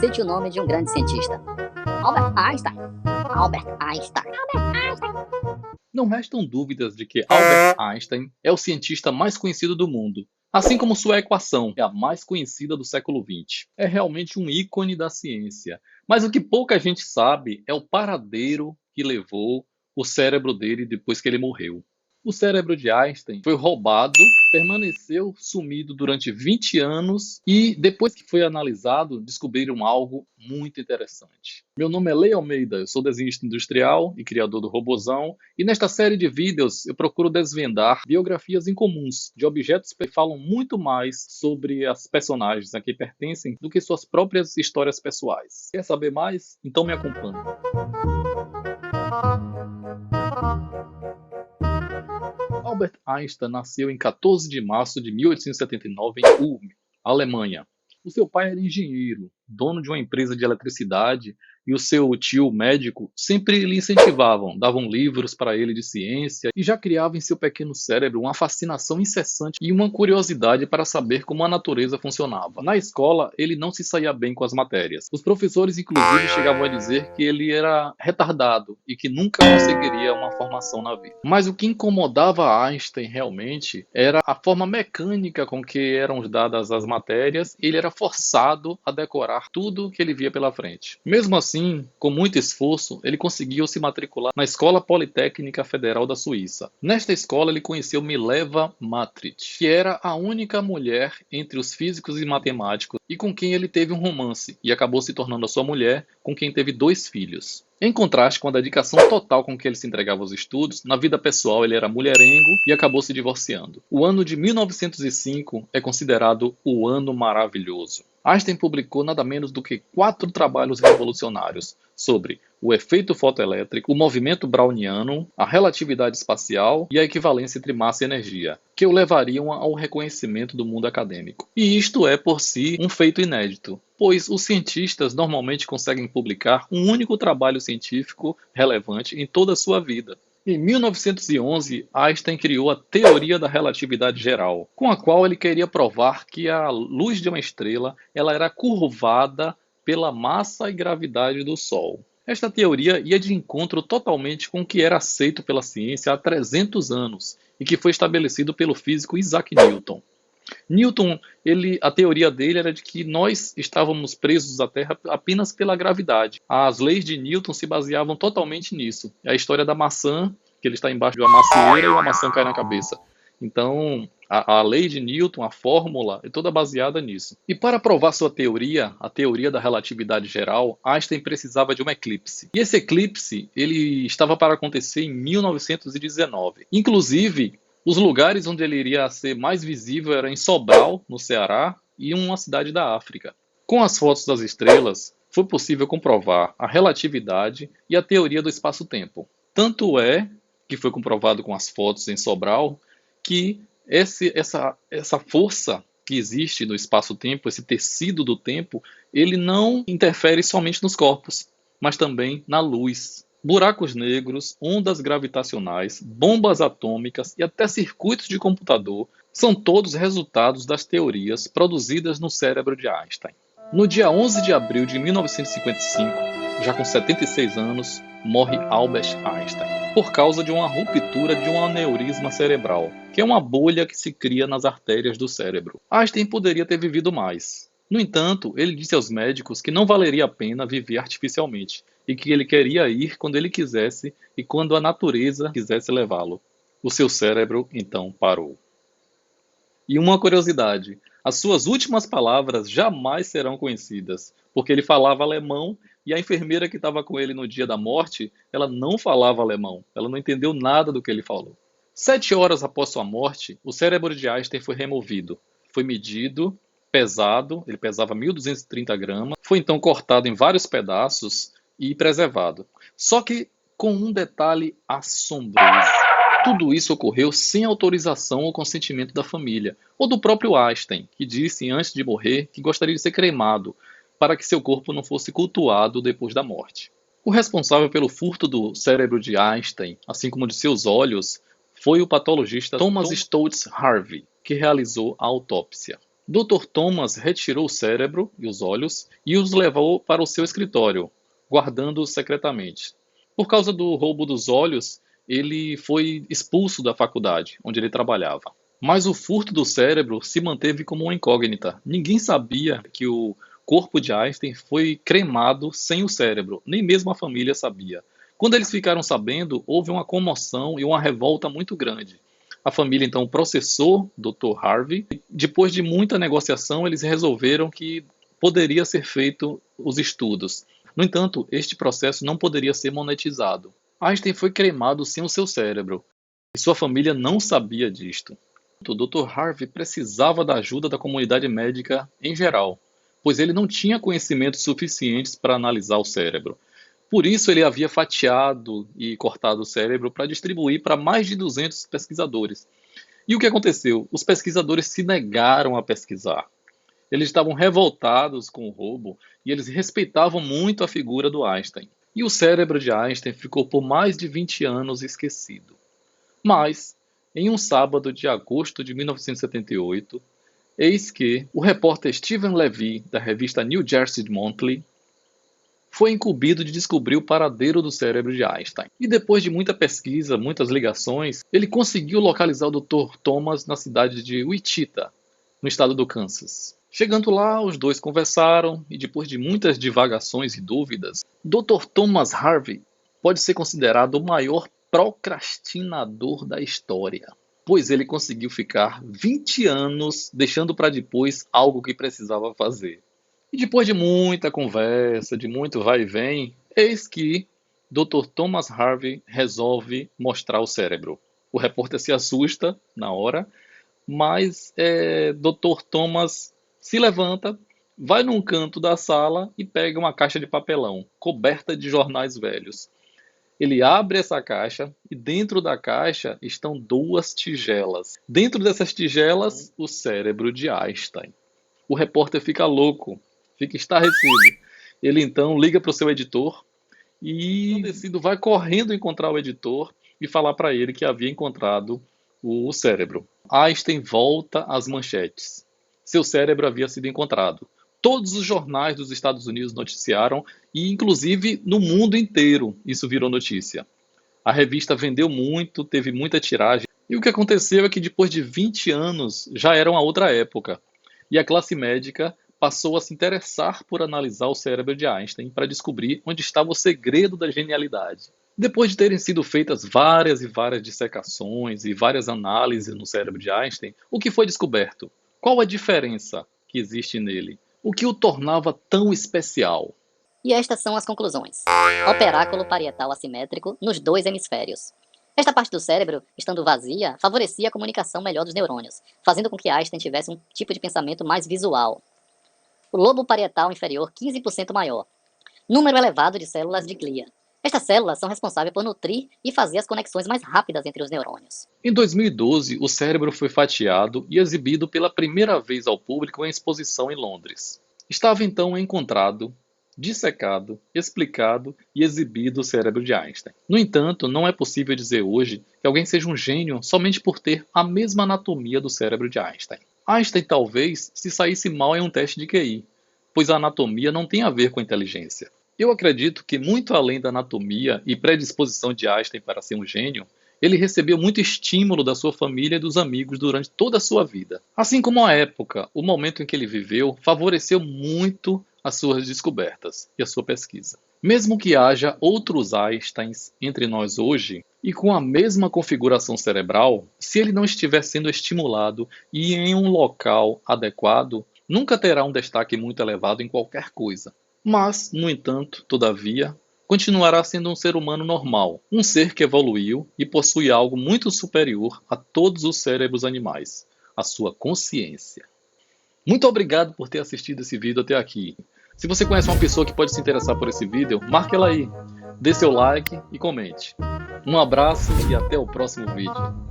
Cite o nome de um grande cientista. Albert Einstein. Albert Einstein. Não restam dúvidas de que Albert Einstein é o cientista mais conhecido do mundo, assim como sua equação é a mais conhecida do século XX. É realmente um ícone da ciência. Mas o que pouca gente sabe é o paradeiro que levou o cérebro dele depois que ele morreu. O cérebro de Einstein foi roubado, permaneceu sumido durante 20 anos e, depois que foi analisado, descobriram algo muito interessante. Meu nome é Lei Almeida, eu sou desenhista industrial e criador do Robozão, e nesta série de vídeos eu procuro desvendar biografias incomuns de objetos que falam muito mais sobre as personagens a que pertencem do que suas próprias histórias pessoais. Quer saber mais? Então me acompanhe. Albert Einstein nasceu em 14 de março de 1879 em Ulm, Alemanha. O seu pai era engenheiro, dono de uma empresa de eletricidade, e o seu tio médico sempre lhe incentivavam, davam livros para ele de ciência e já criava em seu pequeno cérebro uma fascinação incessante e uma curiosidade para saber como a natureza funcionava. Na escola, ele não se saía bem com as matérias. Os professores, inclusive, chegavam a dizer que ele era retardado e que nunca conseguiria uma formação na vida. Mas o que incomodava Einstein realmente era a forma mecânica com que eram dadas as matérias. Ele era forçado a decorar tudo que ele via pela frente. Mesmo assim, com muito esforço, ele conseguiu se matricular na Escola Politécnica Federal da Suíça. Nesta escola, ele conheceu Mileva Matritz, que era a única mulher entre os físicos e matemáticos e com quem ele teve um romance, e acabou se tornando a sua mulher, com quem teve 2 filhos. Em contraste com a dedicação total com que ele se entregava aos estudos, na vida pessoal ele era mulherengo e acabou se divorciando. O ano de 1905 é considerado o ano maravilhoso. Einstein publicou nada menos do que 4 trabalhos revolucionários sobre o efeito fotoelétrico, o movimento browniano, a relatividade espacial e a equivalência entre massa e energia, que o levariam ao reconhecimento do mundo acadêmico. E isto é, por si, um feito inédito, pois os cientistas normalmente conseguem publicar um único trabalho científico relevante em toda a sua vida. Em 1911, Einstein criou a teoria da relatividade geral, com a qual ele queria provar que a luz de uma estrela ela era curvada pela massa e gravidade do Sol. Esta teoria ia de encontro totalmente com o que era aceito pela ciência há 300 anos e que foi estabelecido pelo físico Isaac Newton. Newton, a teoria dele era de que nós estávamos presos à Terra apenas pela gravidade. As leis de Newton se baseavam totalmente nisso. É a história da maçã, que ele está embaixo de uma macieira e uma maçã cai na cabeça. Então, a lei de Newton, a fórmula, é toda baseada nisso. E para provar sua teoria, a teoria da relatividade geral, Einstein precisava de um eclipse. E esse eclipse, ele estava para acontecer em 1919. Inclusive, os lugares onde ele iria ser mais visível eram em Sobral, no Ceará, e uma cidade da África. Com as fotos das estrelas, foi possível comprovar a relatividade e a teoria do espaço-tempo. Tanto é que foi comprovado com as fotos em Sobral que essa força que existe no espaço-tempo, esse tecido do tempo, ele não interfere somente nos corpos, mas também na luz. Buracos negros, ondas gravitacionais, bombas atômicas e até circuitos de computador são todos resultados das teorias produzidas no cérebro de Einstein. No dia 11 de abril de 1955, já com 76 anos, morre Albert Einstein por causa de uma ruptura de um aneurisma cerebral, que é uma bolha que se cria nas artérias do cérebro. Einstein poderia ter vivido mais. No entanto, ele disse aos médicos que não valeria a pena viver artificialmente e que ele queria ir quando ele quisesse e quando a natureza quisesse levá-lo. O seu cérebro, então, parou. E uma curiosidade, as suas últimas palavras jamais serão conhecidas, porque ele falava alemão e a enfermeira que estava com ele no dia da morte, ela não falava alemão, ela não entendeu nada do que ele falou. 7 horas após sua morte, o cérebro de Einstein foi removido, foi medido, pesado, ele pesava 1.230 gramas, foi então cortado em vários pedaços e preservado. Só que com um detalhe assombroso. Tudo isso ocorreu sem autorização ou consentimento da família, ou do próprio Einstein, que disse antes de morrer que gostaria de ser cremado, para que seu corpo não fosse cultuado depois da morte. O responsável pelo furto do cérebro de Einstein, assim como de seus olhos, foi o patologista Thomas Stotz Harvey, que realizou a autópsia. Dr. Thomas retirou o cérebro e os olhos e os levou para o seu escritório, guardando-os secretamente. Por causa do roubo dos olhos, ele foi expulso da faculdade onde ele trabalhava. Mas o furto do cérebro se manteve como uma incógnita. Ninguém sabia que o corpo de Einstein foi cremado sem o cérebro, nem mesmo a família sabia. Quando eles ficaram sabendo, houve uma comoção e uma revolta muito grande. A família então processou Dr. Harvey. Depois de muita negociação, eles resolveram que poderia ser feito os estudos. No entanto, este processo não poderia ser monetizado. Einstein foi cremado sem o seu cérebro, e sua família não sabia disto. O Dr. Harvey precisava da ajuda da comunidade médica em geral, pois ele não tinha conhecimentos suficientes para analisar o cérebro. Por isso ele havia fatiado e cortado o cérebro para distribuir para mais de 200 pesquisadores. E o que aconteceu? Os pesquisadores se negaram a pesquisar. Eles estavam revoltados com o roubo e eles respeitavam muito a figura do Einstein. E o cérebro de Einstein ficou por mais de 20 anos esquecido. Mas, em um sábado de agosto de 1978, eis que o repórter Stephen Levy, da revista New Jersey Monthly, foi incumbido de descobrir o paradeiro do cérebro de Einstein. E depois de muita pesquisa, muitas ligações, ele conseguiu localizar o Dr. Thomas na cidade de Wichita, no estado do Kansas. Chegando lá, os dois conversaram e depois de muitas divagações e dúvidas, Dr. Thomas Harvey pode ser considerado o maior procrastinador da história, pois ele conseguiu ficar 20 anos deixando para depois algo que precisava fazer. E depois de muita conversa, de muito vai e vem, eis que Dr. Thomas Harvey resolve mostrar o cérebro. O repórter se assusta na hora, mas Dr. Thomas se levanta, vai num canto da sala e pega uma caixa de papelão, coberta de jornais velhos. Ele abre essa caixa e dentro da caixa estão 2 tigelas. Dentro dessas tigelas, o cérebro de Einstein. O repórter fica louco, fica estarrecido. Ele então liga para o seu editor e vai correndo encontrar o editor e falar para ele que havia encontrado o cérebro. Einstein volta às manchetes. Seu cérebro havia sido encontrado. Todos os jornais dos Estados Unidos noticiaram e, inclusive, no mundo inteiro isso virou notícia. A revista vendeu muito, teve muita tiragem. E o que aconteceu é que depois de 20 anos já era uma outra época. E a classe médica passou a se interessar por analisar o cérebro de Einstein para descobrir onde estava o segredo da genialidade. Depois de terem sido feitas várias e várias dissecações e várias análises no cérebro de Einstein, o que foi descoberto? Qual a diferença que existe nele? O que o tornava tão especial? E estas são as conclusões. Operáculo parietal assimétrico nos 2 hemisférios. Esta parte do cérebro, estando vazia, favorecia a comunicação melhor dos neurônios, fazendo com que Einstein tivesse um tipo de pensamento mais visual. O lobo parietal inferior 15% maior. Número elevado de células de glia. Estas células são responsáveis por nutrir e fazer as conexões mais rápidas entre os neurônios. Em 2012, o cérebro foi fatiado e exibido pela primeira vez ao público em exposição em Londres. Estava então encontrado, dissecado, explicado e exibido o cérebro de Einstein. No entanto, não é possível dizer hoje que alguém seja um gênio somente por ter a mesma anatomia do cérebro de Einstein. Einstein talvez se saísse mal em um teste de QI, pois a anatomia não tem a ver com a inteligência. Eu acredito que, muito além da anatomia e predisposição de Einstein para ser um gênio, ele recebeu muito estímulo da sua família e dos amigos durante toda a sua vida. Assim como a época, o momento em que ele viveu, favoreceu muito as suas descobertas e a sua pesquisa. Mesmo que haja outros Einsteins entre nós hoje, e com a mesma configuração cerebral, se ele não estiver sendo estimulado e em um local adequado, nunca terá um destaque muito elevado em qualquer coisa. Mas, no entanto, todavia, continuará sendo um ser humano normal, um ser que evoluiu e possui algo muito superior a todos os cérebros animais, a sua consciência. Muito obrigado por ter assistido esse vídeo até aqui. Se você conhece uma pessoa que pode se interessar por esse vídeo, marque ela aí, dê seu like e comente. Um abraço e até o próximo vídeo.